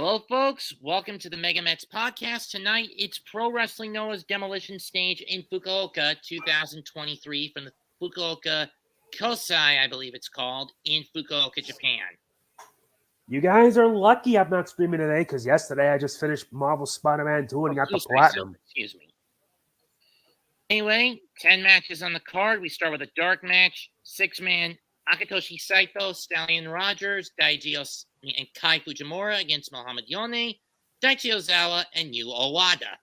Hello, folks. Welcome to the MegaMets podcast. Tonight, it's Pro Wrestling Noah's Demolition Stage in Fukuoka 2023 from the Fukuoka Kosai, I believe it's called, in Fukuoka, Japan. You guys are lucky I'm not streaming today because yesterday I just finished Marvel Spider-Man 2 and got the platinum. Excuse me. Anyway, 10 matches on the card. We start with a dark match. 6-man Akatoshi Saito, Stallion Rogers, Daichi and Kai Fujimura against Mohammed Yone, Daichi Ozawa, and Yu Owada.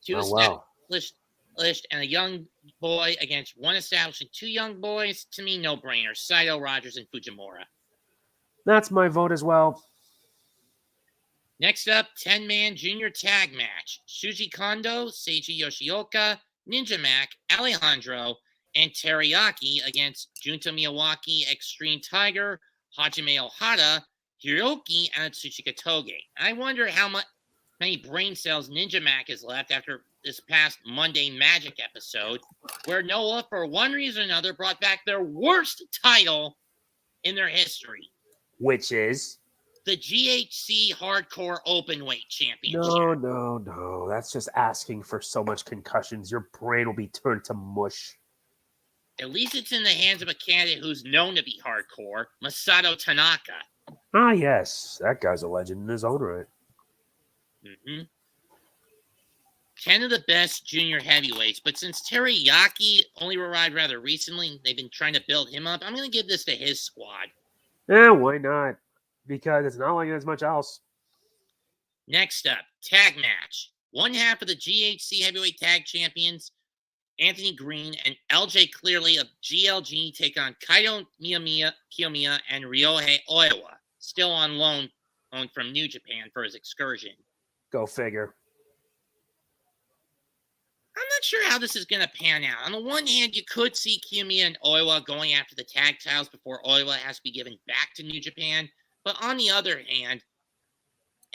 Two established and a young boy against one established and two young boys. To me, no-brainer. Saito, Rogers, and Fujimura. That's my vote as well. Next up, 10-man junior tag match. Shuji Kondo, Seiji Yoshioka, Ninja Mack, Alejandro, and Teriyaki against Junta Miyawaki, Extreme Tiger, Hajime Ohara, Ryohei, and Atsushi Kotoge. I wonder how many brain cells Ninja Mack has left after this past Monday Magic episode, where Noah, for one reason or another, brought back their worst title in their history. Which is? The GHC Hardcore Openweight Championship. No. That's just asking for so much concussions. Your brain will be turned to mush. At least it's in the hands of a candidate who's known to be hardcore, Masato Tanaka. Ah, yes. That guy's a legend in his own right. 10 of the best junior heavyweights, but since Teriyaki only arrived rather recently, they've been trying to build him up, I'm going to give this to his squad. Yeah, why not? Because it's not like there's much else. Next up, tag match. One half of the GHC Heavyweight Tag Champions, Anthony Greene and LJ Clearly of GLG take on Kaito Kiyomiya and Ryohei Oiwa, still on loan from New Japan for his excursion. Go figure. I'm not sure how this is going to pan out. On the one hand, you could see Kiyomiya and Oiwa going after the tag titles before Oiwa has to be given back to New Japan. But on the other hand,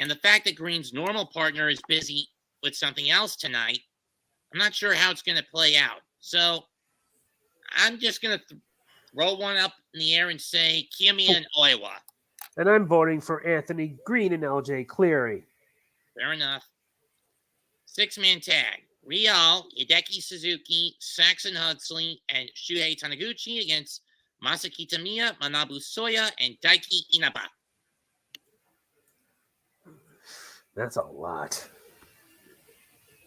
and the fact that Green's normal partner is busy with something else tonight, I'm not sure how it's going to play out. So I'm just going to throw one up in the air and say Kiyomiya and Oiwa. And I'm voting for Anthony Greene and LJ Cleary. Fair enough. 6-man tag. Ryohei, Hideki Suzuki, Saxon Huxley, and Shuhei Taniguchi against Masa Kitamiya, Manabu Soya, and Daiki Inaba. That's a lot.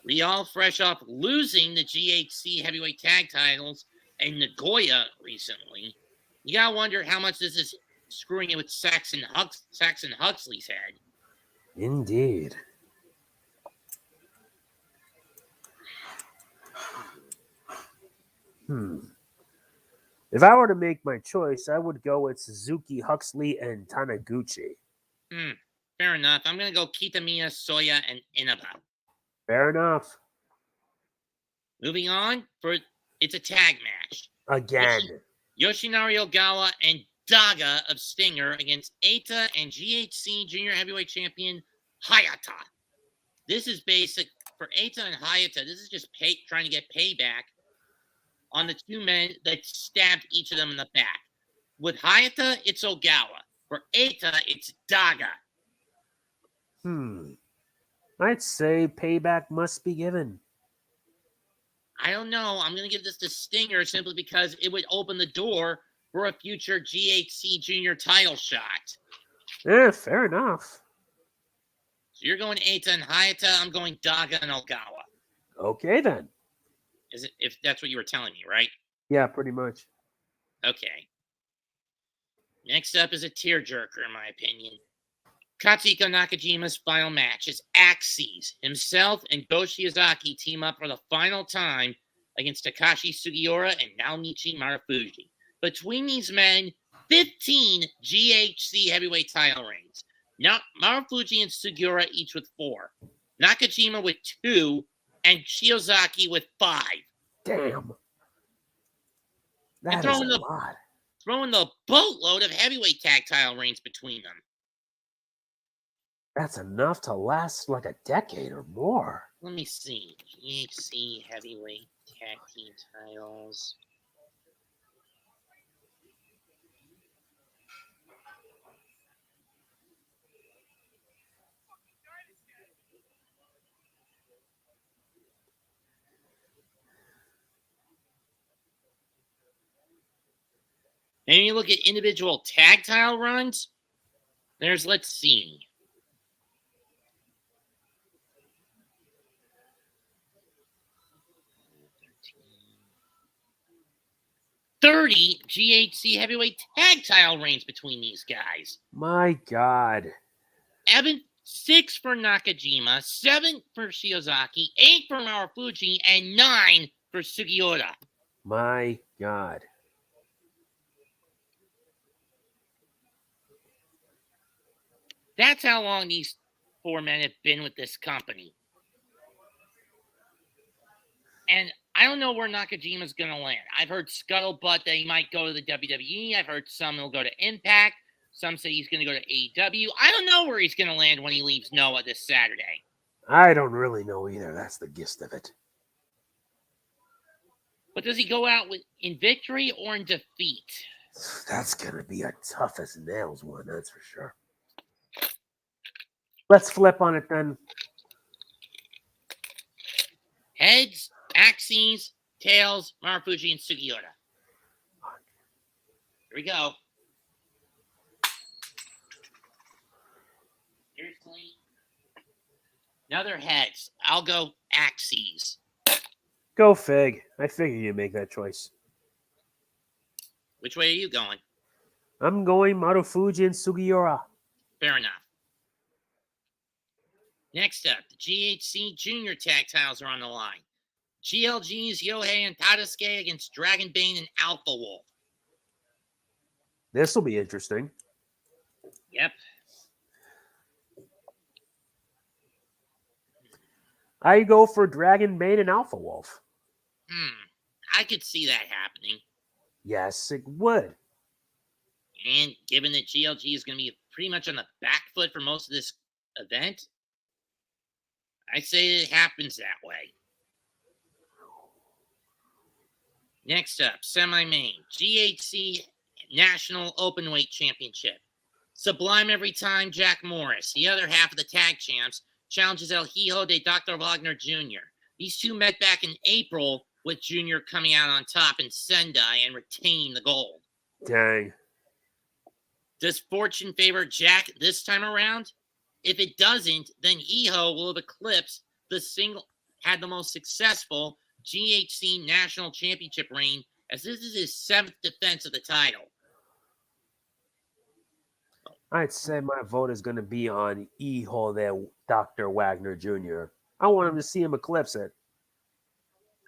Ryohei, fresh off losing the GHC heavyweight tag titles in Nagoya recently. You gotta wonder how much this is screwing it with Saxon Huxley's head. Indeed. If I were to make my choice, I would go with Suzuki, Huxley, and Taniguchi. Fair enough. I'm going to go Kitamiya, Soya, and Inaba. Fair enough. Moving on, it's a tag match. Again. Yoshinari Ogawa and Daga of Stinger against Eita and GHC Junior Heavyweight Champion Hayata. This is basic for Eita and Hayata. This is just trying to get payback on the two men that stabbed each of them in the back. With Hayata, it's Ogawa. For Eita, it's Daga. I'd say payback must be given. I don't know. I'm going to give this to Stinger simply because it would open the door for a future GHC junior title shot. Yeah, fair enough. So you're going Eita and Hayata. I'm going Daga and Ogawa. Okay, then. Is it, if that's what you were telling me, right? Yeah, pretty much. Okay. Next up is a tearjerker, in my opinion. Katsuhiko Nakajima's final match is Axes. Himself and Go Shiozaki team up for the final time against Takashi Sugiura and Naomichi Marufuji. Between these men, 15 GHC heavyweight title reigns. Now, Marufuji and Sugiura each with 4. Nakajima with 2, and Shiozaki with 5. Damn. That is a lot. Throwing the boatload of heavyweight tag title reigns between them. That's enough to last like a decade or more. Let me see. GHC heavyweight tag team titles. And you look at individual tag title runs, let's see. "30 GHC heavyweight tag title reigns between these guys. My God. 6 for Nakajima, 7 for Shiozaki, 8 for Marufuji, and 9 for Sugiura. My God. That's how long these 4 men have been with this company. And I don't know where Nakajima's going to land. I've heard scuttlebutt that he might go to the WWE. I've heard some will go to Impact. Some say he's going to go to AEW. I don't know where he's going to land when he leaves Noah this Saturday. I don't really know either. That's the gist of it. But does he go out in victory or in defeat? That's going to be a tough as nails one, that's for sure. Let's flip on it then. Heads, axes, tails, Marufuji, and Sugiura. Here we go. Seriously? Another heads. I'll go axes. Go Fig. I figure you make that choice. Which way are you going? I'm going Marufuji and Sugiura. Fair enough. Next up, the GHC Junior Tag Titles are on the line. GLG's Ryohei and Tadasuke against Dragon Bane and Alpha Wolf. This will be interesting. Yep. I go for Dragon Bane and Alpha Wolf. I could see that happening. Yes, it would. And given that GLG is going to be pretty much on the back foot for most of this event, I say it happens that way. Next up, semi-main, GHC National Openweight Championship. Sublime every time Jack Morris, the other half of the tag champs, challenges El Hijo de Dr. Wagner Jr. These two met back in April, with Jr. coming out on top in Sendai and retaining the gold. Dang. Does fortune favor Jack this time around? If it doesn't, then Hijo will have eclipsed had the most successful GHC National Championship reign, as this is his 7th defense of the title. I'd say my vote is going to be on Hijo de Dr. Wagner Jr. I want him to see him eclipse it.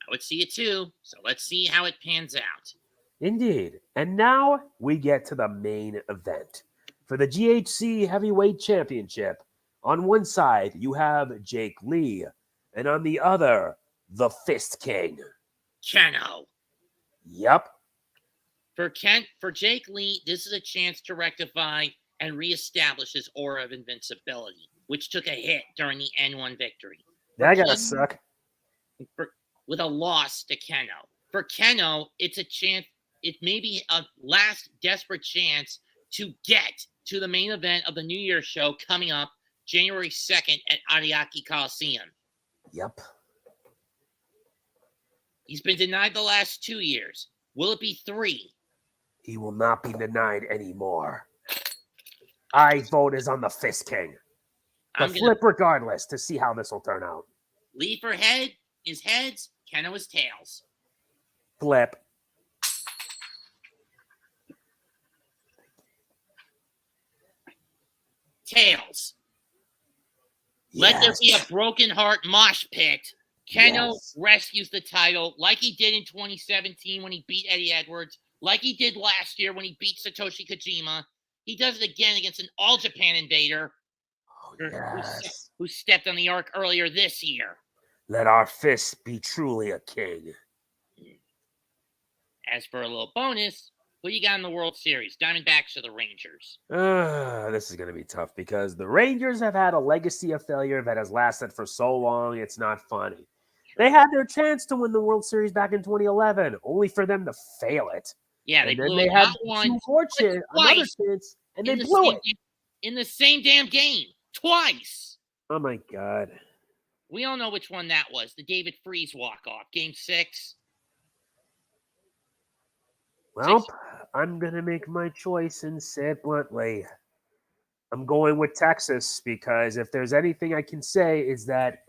I would see it too, so let's see how it pans out. Indeed. And now we get to the main event. For the GHC Heavyweight Championship, on one side you have Jake Lee, and on the other, the Fist King. Keno. Yep. For Jake Lee, this is a chance to rectify and reestablish his aura of invincibility, which took a hit during the N1 victory. That gotta suck. With a loss to Keno. For Keno, it's a chance, it may be a last desperate chance to get to the main event of the New Year's show coming up January 2nd at Ariake Coliseum. Yep. He's been denied the last 2 years. Will it be 3? He will not be denied anymore. I vote is on the Fist King. But flip regardless to see how this will turn out. Lee for head is heads, Keno is tails. Flip. Tails. Yes. Let there be a broken heart mosh pit. Keno rescues the title like he did in 2017 when he beat Eddie Edwards, like he did last year when he beat Satoshi Kojima. He does it again against an All Japan invader who stepped on the arc earlier this year. Let our fist be truly a king. As for a little bonus, who you got in the World Series? Diamondbacks or the Rangers? This is going to be tough because the Rangers have had a legacy of failure that has lasted for so long, it's not funny. They had their chance to win the World Series back in 2011, only for them to fail it. Yeah, and then they had another chance, and they blew it. In the same damn game. Twice. Oh, my God. We all know which one that was. The David Freese walk-off. Game 6. Well, I'm going to make my choice and say it bluntly. I'm going with Texas because if there's anything I can say is that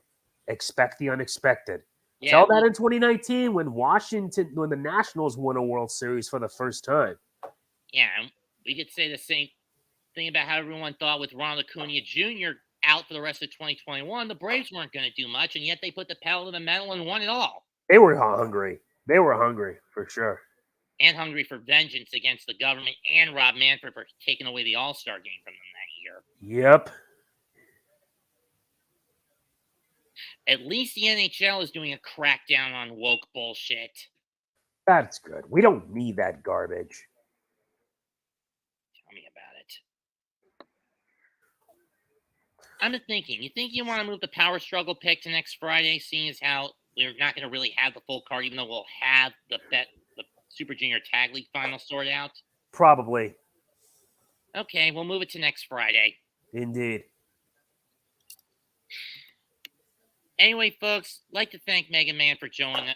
expect the unexpected. Yeah, Tell that in 2019 when the Nationals won a World Series for the first time. yeah, we could say the same thing about how everyone thought with Ronald Acuna Jr. out for the rest of 2021, the Braves weren't going to do much, and yet they put the pedal to the metal and won it all. They were hungry. They were hungry for sure. And hungry for vengeance against the government and Rob Manfred for taking away the All-Star game from them that year. Yep. At least the NHL is doing a crackdown on woke bullshit. That's good. We don't need that garbage. Tell me about it. I'm thinking, you think you want to move the power struggle pick to next Friday, seeing as how we're not going to really have the full card, even though we'll have the Super Junior Tag League final sorted out? Probably. Okay, we'll move it to next Friday. Indeed. Anyway, folks, I'd like to thank Mega Man for joining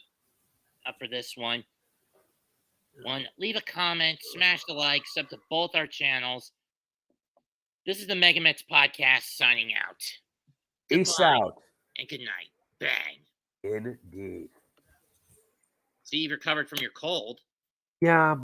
up for this one. Leave a comment, smash the like, sub to both our channels. This is the MegaMets podcast signing out. Peace out. And good night. Bang. Indeed. See, you've recovered from your cold. Yeah.